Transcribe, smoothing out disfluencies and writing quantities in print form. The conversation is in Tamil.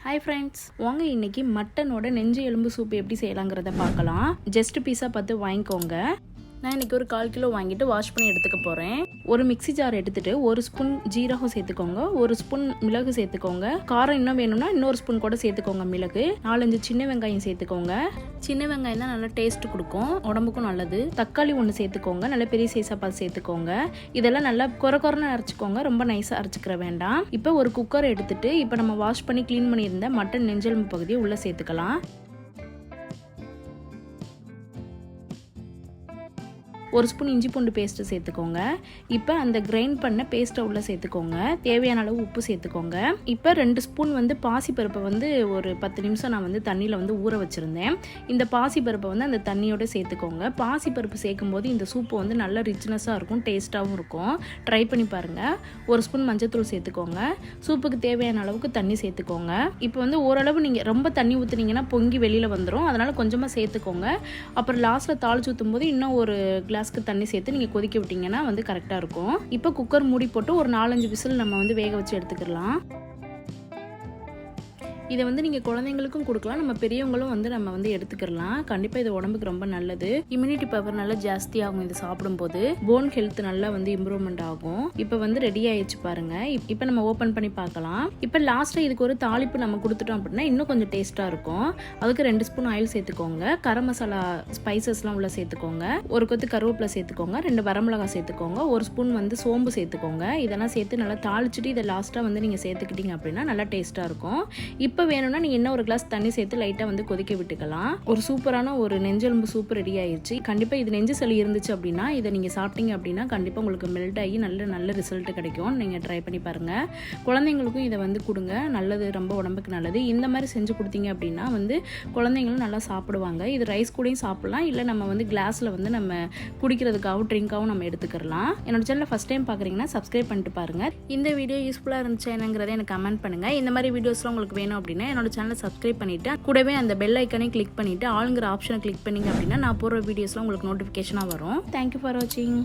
ஹாய் ஃப்ரெண்ட்ஸ், வாங்க இன்றைக்கி மட்டனோட நெஞ்சு எலும்பு சூப் எப்படி செய்யலாங்கிறத பார்க்கலாம். ஜஸ்ட் பீஸாக பார்த்து வாங்கிக்கோங்க. நான் இன்றைக்கி ஒரு 1/4 கிலோ வாங்கிட்டு வாஷ் பண்ணி எடுத்துக்க போகிறேன். ஒரு மிக்ஸி ஜார் எடுத்துகிட்டு 1 ஸ்பூன் ஜீரகம் சேர்த்துக்கோங்க, 1 ஸ்பூன் மிளகு சேர்த்துக்கோங்க. காரம் இன்னும் வேணும்னா இன்னொரு ஸ்பூன் கூட சேர்த்துக்கோங்க மிளகு. 4-5 சின்ன வெங்காயம் சேர்த்துக்கோங்க. சின்ன வெங்காயம் தான் நல்லா டேஸ்ட் கொடுக்கும், உடம்புக்கும் நல்லது. தக்காளி 1 சேர்த்துக்கோங்க, நல்ல பெரிய சைஸாக பார்த்து சேர்த்துக்கோங்க. இதெல்லாம் நல்லா கொரன்னு அரைச்சிக்கோங்க, ரொம்ப நைஸாக அரைச்சிக்கிற வேண்டாம். இப்போ ஒரு குக்கர் எடுத்துகிட்டு இப்போ நம்ம வாஷ் பண்ணி க்ளீன் பண்ணியிருந்த மட்டன் நெஞ்செலும்பு பகுதியை உள்ளே சேர்த்துக்கலாம். 1 ஸ்பூன் இஞ்சி பூண்டு பேஸ்ட்டு சேர்த்துக்கோங்க. இப்போ அந்த கிரைண்ட் பண்ண பேஸ்ட்டை உள்ளே சேர்த்துக்கோங்க. தேவையான அளவு உப்பு சேர்த்துக்கோங்க. இப்போ 2 ஸ்பூன் பாசிப்பருப்பை ஒரு 10 நிமிஷம் நான் தண்ணியில் ஊற வச்சுருந்தேன். இந்த பாசிப்பருப்பை அந்த தண்ணியோடு சேர்த்துக்கோங்க. பாசிப்பருப்பு சேர்க்கும்போது இந்த சூப்பு நல்ல ரிச்னஸாக இருக்கும், டேஸ்ட்டாகவும் இருக்கும். ட்ரை பண்ணி பாருங்கள். 1 ஸ்பூன் மஞ்சத்தூள் சேர்த்துக்கோங்க. சூப்புக்கு தேவையான அளவுக்கு தண்ணி சேர்த்துக்கோங்க. இப்போ ஓரளவு நீங்கள் ரொம்ப தண்ணி ஊற்றுனீங்கன்னா பொங்கி வெளியில் வந்துடும், அதனால் கொஞ்சமாக சேர்த்துக்கோங்க. அப்புறம் லாஸ்ட்டில் தாளிச்சு ஊற்றும் போது இன்னும் ஒரு கிளாஸ்க்கு தண்ணி சேர்த்து நீங்கள் கொதிக்க விட்டிங்கன்னா கரெக்டாக இருக்கும். இப்போ குக்கர் மூடி போட்டு ஒரு 4-5 விசில் நம்ம வேக வச்சு எடுத்துக்கலாம். இதை நீங்கள் குழந்தைங்களுக்கும் கொடுக்கலாம், நம்ம பெரியவங்களும் நம்ம எடுத்துக்கலாம். கண்டிப்பாக இது உடம்புக்கு ரொம்ப நல்லது. இம்யூனிட்டி பவர் நல்லா ஜாஸ்தியாகும் இது சாப்பிடும்போது. போன் ஹெல்த் நல்லா இம்ப்ரூவ்மெண்ட் ஆகும். இப்போ ரெடி ஆயிடுச்சு பாருங்க. இப்போ நம்ம ஓப்பன் பண்ணி பார்க்கலாம். இப்போ லாஸ்ட்டாக இதுக்கு ஒரு தாளிப்பு நம்ம கொடுத்துட்டோம் அப்படின்னா இன்னும் கொஞ்சம் டேஸ்ட்டாக இருக்கும். அதுக்கு 2 ஸ்பூன் ஆயில் சேர்த்துக்கோங்க. கரம் மசாலா ஸ்பைசஸ்லாம் உள்ள சேர்த்துக்கோங்க. ஒரு கொத்து கருவேப்பிலை சேர்த்துக்கோங்க. 2 வரமிளகாய் சேர்த்துக்கோங்க. 1 ஸ்பூன் சோம்பு சேர்த்துக்கோங்க. இதெல்லாம் சேர்த்து நல்லா தாளிச்சுட்டு இதை லாஸ்ட்டாக நீங்கள் சேர்த்துக்கிட்டீங்க அப்படின்னா நல்லா டேஸ்ட்டாக இருக்கும். இப்போ வேணும்னா நீங்கள் இன்னும் ஒரு கிளாஸ் தண்ணி சேர்த்து லைட்டாக கொதிக்க விட்டுக்கலாம். ஒரு சூப்பரான ஒரு நெஞ்செலும்பு சூப் ரெடி ஆயிடுச்சு. கண்டிப்பாக இது நெஞ்சு சளி இருந்துச்சு அப்படின்னா இதை நீங்கள் சாப்பிட்டீங்க அப்படின்னா கண்டிப்பாக உங்களுக்கு மெல்ட் ஆகி நல்ல ரிசல்ட் கிடைக்கும். நீங்கள் ட்ரை பண்ணி பாருங்கள். குழந்தைங்களுக்கும் இதை கொடுங்க, நல்லது, ரொம்ப உடம்புக்கு நல்லது. இந்த மாதிரி செஞ்சு கொடுத்தீங்க அப்படின்னா குழந்தைங்களும் நல்லா சாப்பிடுவாங்க. இது ரைஸ் கூடயும் சாப்பிடலாம், இல்லை நம்ம கிளாஸில் நம்ம குடிக்கிறதுக்காகவும் ட்ரிங்காகவும் நம்ம எடுத்துக்கலாம். என்னோட சேனலை ஃபஸ்ட் டைம் பார்க்குறீங்கன்னா சப்ஸ்கிரைப் பண்ணிட்டு பாருங்கள். இந்த வீடியோ யூஸ்ஃபுல்லாக இருந்துச்சு என்னங்கிறத எனக்கு கமெண்ட் பண்ணுங்கள். இந்த மாதிரி வீடியோஸ்லாம் உங்களுக்கு வேணும் அப்படின்னா என்னோட சேனலை சப்ஸ்கிரைப் பண்ணிட்டு கூடவே அந்த பெல் ஐக்கனை கிளிக் பண்ணிட்டு ஆளுங்கிற ஆப்ஷனை கிளிக் பண்ணீங்க அப்படின்னா நான் போடுற வீடியோஸ்லாம் உங்களுக்கு நோட்டிஃபிகேஷனாக வரும். தேங்க்யூ ஃபார் வாட்சிங்.